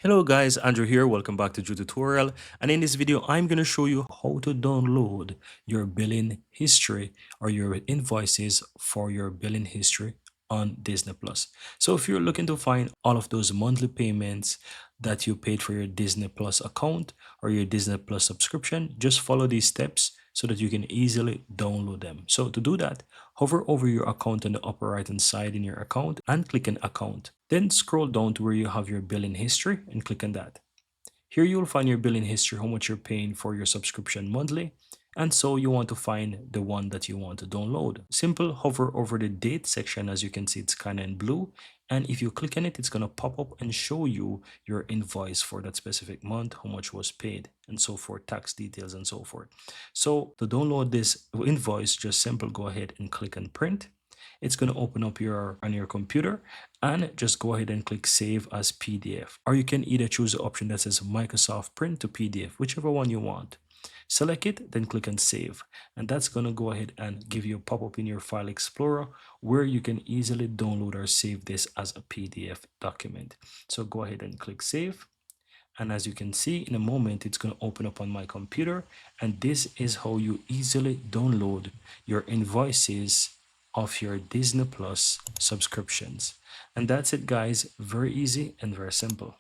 Hello guys, Andrew here. Welcome back to Drew Tutorial. And in this video, I'm going to show you how to download your billing history or your invoices for your billing history on Disney Plus. So if you're looking to find all of those monthly payments that you paid for your Disney Plus account or your Disney Plus subscription, just follow these steps so that you can easily download them. So to do that, hover over your account on the upper right hand side in your account and click on account. Then scroll down to where you have your billing history and click on that. Here you'll find your billing history, how much you're paying for your subscription monthly. And so you want to find the one that you want to download. Simple, hover over the date section. As you can see, it's kind of in blue. And if you click on it, it's going to pop up and show you your invoice for that specific month, how much was paid, and so forth, tax details and so forth. So to download this invoice, just simple, go ahead and click on print. It's going to open up on your computer, and just go ahead and click save as PDF, or you can either choose the option that says Microsoft Print to PDF, whichever one you want. Select it, then click on save, and that's going to go ahead and give you a pop-up in your file explorer where you can easily download or save this as a PDF document. So go ahead and click save. And as you can see, in a moment, it's going to open up on my computer. And this is how you easily download your invoices of your Disney Plus subscriptions. And that's it, guys. Very easy and very simple.